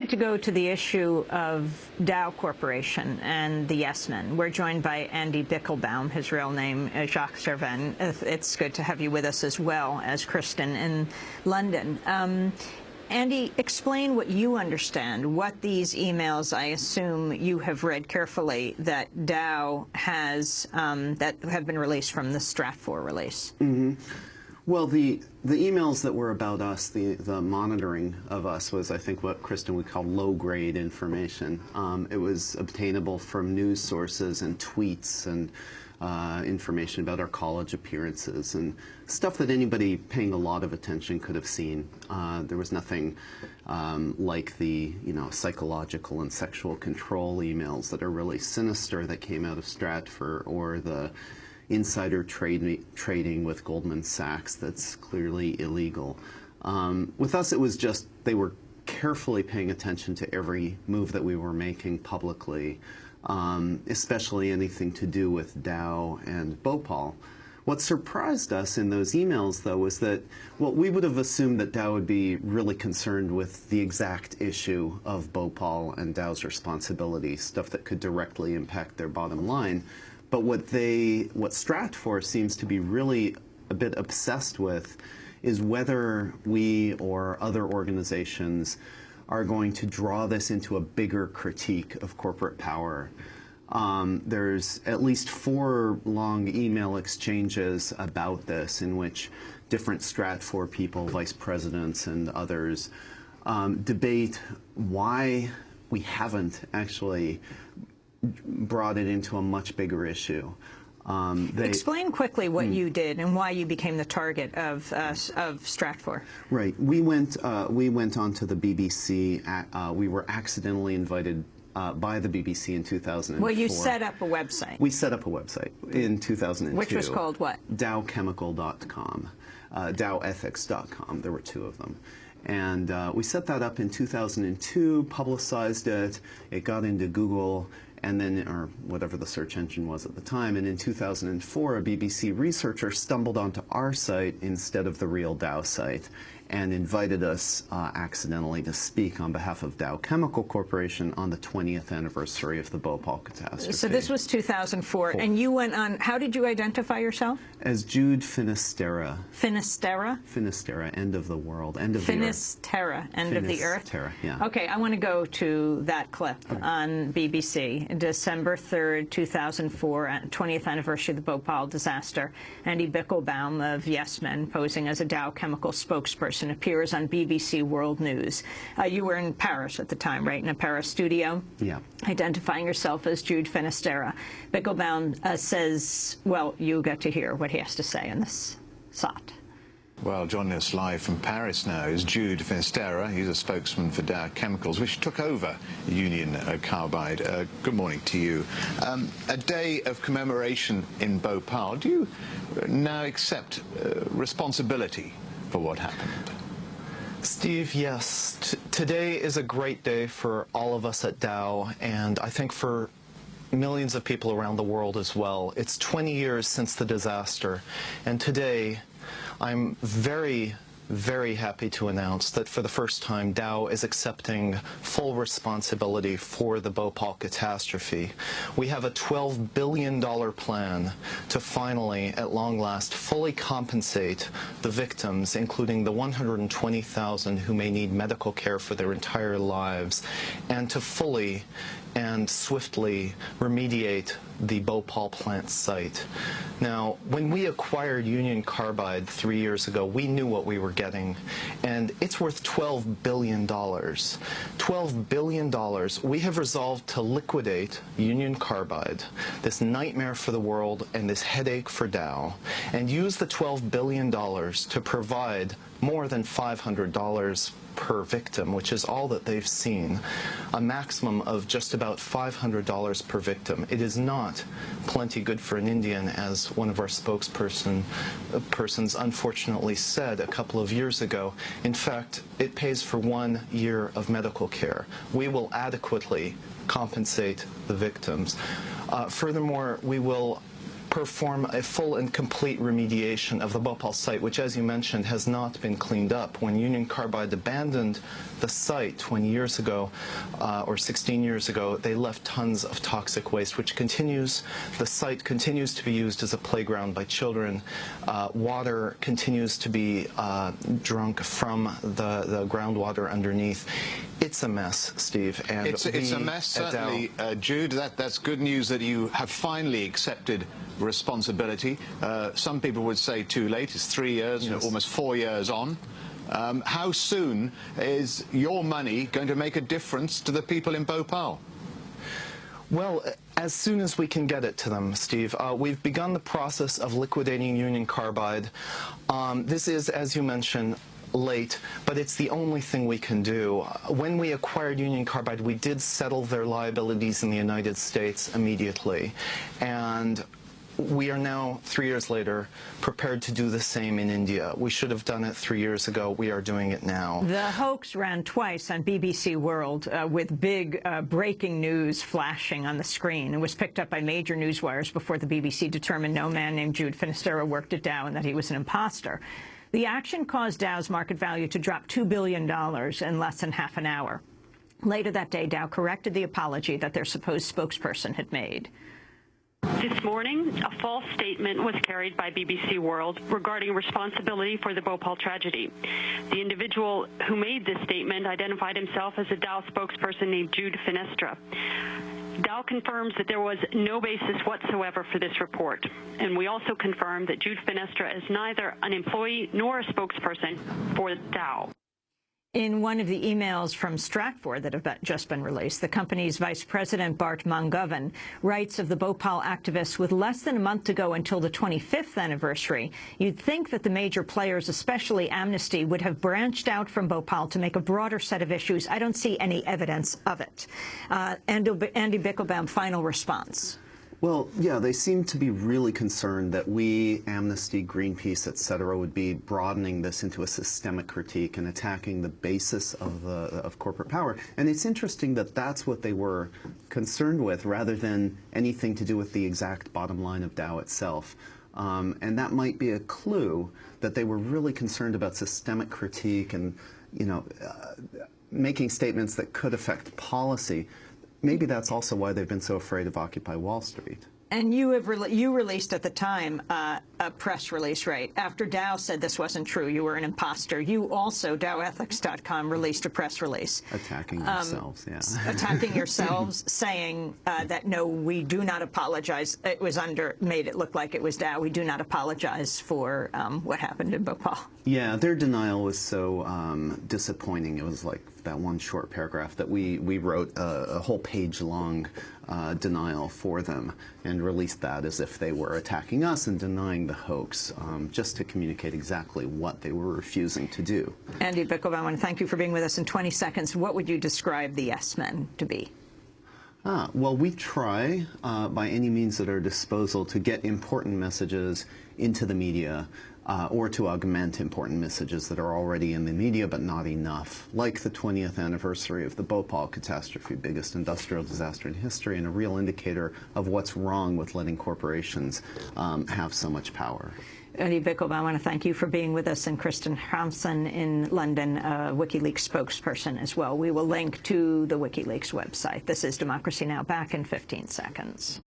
like to go to the issue of Dow Corporation and the Yes Men. We're joined by Andy Bickelbaum. His real name is Jacques Servan. It's good to have you with us as well as Kristen in London. Andy, explain what you understand, what these emails, I assume you have read carefully, that Dow has, that have been released from the Stratfor release. Mm-hmm. Well, the emails that were about us, the monitoring of us was, I think, what Kristen would call low-grade information. It was obtainable from news sources and tweets and information about our college appearances and stuff that anybody paying a lot of attention could have seen. There was nothing like the, psychological and sexual control emails that are really sinister that came out of Stratfor, or the insider trading with Goldman Sachs that's clearly illegal. With us, it was just they were carefully paying attention to every move that we were making publicly, especially anything to do with Dow and Bhopal. What surprised us in those emails, though, was that, well, we would have assumed that Dow would be really concerned with the exact issue of Bhopal and Dow's responsibility, stuff that could directly impact their bottom line. But what Stratfor seems to be really a bit obsessed with is whether we or other organizations are going to draw this into a bigger critique of corporate power. There's at least 4 long email exchanges about this in which different Stratfor people, vice presidents and others, debate why we haven't actually brought it into a much bigger issue. Explain quickly what you did and why you became the target of Stratfor. Right. We went onto the BBC. We were accidentally invited by the BBC in 2004. Well, you set up a website. We set up a website in 2002. Which was called what? DowChemical.com, DowEthics.com. There were 2 of them. And we set that up in 2002, publicized it. It got into Google, and then, or whatever the search engine was at the time. And in 2004, a BBC researcher stumbled onto our site instead of the real Dow site and invited us accidentally to speak on behalf of Dow Chemical Corporation on the 20th anniversary of the Bhopal catastrophe. So this was 2004, and you went on, how did you identify yourself? As Jude Finisterra. Finisterra? Finisterra, end of the world, end of the earth. Finisterra, end of the earth? Finisterra, yeah. Okay, I want to go to that clip on BBC, December 3rd, 2004, 20th anniversary of the Bhopal disaster. Andy Bickelbaum of Yes Men, posing as a Dow Chemical spokesperson, appears on BBC World News. You were in Paris at the time, right, in a Paris studio? Yeah. Identifying yourself as Jude Finisterra. Bickelbaum says, well, you get to hear what he has to say in this shot. Well, joining us live from Paris now is Jude Finisterra. He's a spokesman for Dow Chemicals, which took over Union Carbide. Good morning to you. A day of commemoration in Bhopal. Do you now accept responsibility for what happened? Steve, yes. Today is a great day for all of us at Dow, and I think for millions of people around the world as well. It's 20 years since the disaster, and today I'm very happy to announce that for the first time Dow is accepting full responsibility for the Bhopal catastrophe. We have a $12 billion plan to finally, at long last, fully compensate the victims, including the 120,000 who may need medical care for their entire lives, and to fully and swiftly remediate the Bhopal plant site. Now, when we acquired Union Carbide 3 years ago, we knew what we were getting, and it's worth $12 billion. $12 billion. We have resolved to liquidate Union Carbide, this nightmare for the world and this headache for Dow, and use the $12 billion to provide more than $500 per victim, which is all that they've seen, a maximum of just about $500 per victim. It is not plenty good for an Indian, as one of our spokespersons unfortunately said a couple of years ago. In fact, it pays for 1 year of medical care. We will adequately compensate the victims. Furthermore, we will perform a full and complete remediation of the Bhopal site, which, as you mentioned, has not been cleaned up. When Union Carbide abandoned the site 20 years ago, or 16 years ago, they left tons of toxic waste, which the site continues to be used as a playground by children. Water continues to be drunk from the groundwater underneath. It's a mess, Steve. And it's a mess, certainly, Jude. That's good news that you have finally accepted responsibility. Some people would say too late. It's 3 years, yes. Almost 4 years on. How soon is your money going to make a difference to the people in Bhopal? Well, as soon as we can get it to them, Steve. We've begun the process of liquidating Union Carbide. This is, as you mentioned, late, but it's the only thing we can do. When we acquired Union Carbide, we did settle their liabilities in the United States immediately, and we are now, 3 years later, prepared to do the same in India. We should have done it 3 years ago. We are doing it now. The hoax ran twice on BBC World with big breaking news flashing on the screen. It was picked up by major newswires before the BBC determined no man named Jude Finisterra worked at Dow and that he was an imposter. The action caused Dow's market value to drop $2 billion in less than half an hour. Later that day, Dow corrected the apology that their supposed spokesperson had made. This morning, a false statement was carried by BBC World regarding responsibility for the Bhopal tragedy. The individual who made this statement identified himself as a Dow spokesperson named Jude Finisterra. Dow confirms that there was no basis whatsoever for this report, and we also confirm that Jude Finisterra is neither an employee nor a spokesperson for Dow. In one of the emails from Stratfor that have just been released, the company's vice president, Bart Mangovan, writes of the Bhopal activists with less than a month to go until the 25th anniversary. You'd think that the major players, especially Amnesty, would have branched out from Bhopal to make a broader set of issues. I don't see any evidence of it. Andy Bickelbaum, final response. Well, yeah, they seem to be really concerned that we, Amnesty, Greenpeace, et cetera, would be broadening this into a systemic critique and attacking the basis of corporate power. And it's interesting that that's what they were concerned with rather than anything to do with the exact bottom line of Dow itself. And that might be a clue that they were really concerned about systemic critique and, making statements that could affect policy. Maybe that's also why they've been so afraid of Occupy Wall Street. And you released at the time a press release, right? After Dow said this wasn't true, you were an imposter. You also, DowEthics.com, released a press release. Attacking yourselves, yeah. Attacking yourselves, saying that, no, we do not apologize. It was made it look like it was Dow. We do not apologize for what happened in Bhopal. Yeah, their denial was so disappointing. It was like that one short paragraph that we wrote a whole page-long denial for them and released that as if they were attacking us and denying the hoax, just to communicate exactly what they were refusing to do. Andy Bickelbaum, I want to thank you for being with us. In 20 seconds, what would you describe the yes men to be? Well, we try by any means at our disposal to get important messages into the media or to augment important messages that are already in the media but not enough, like the 20th anniversary of the Bhopal catastrophe, biggest industrial disaster in history and a real indicator of what's wrong with letting corporations have so much power. Andy Bickelbaum, I want to thank you for being with us, and Kristen Hampson in London, WikiLeaks spokesperson as well. We will link to the WikiLeaks website. This is Democracy Now! Back in 15 seconds.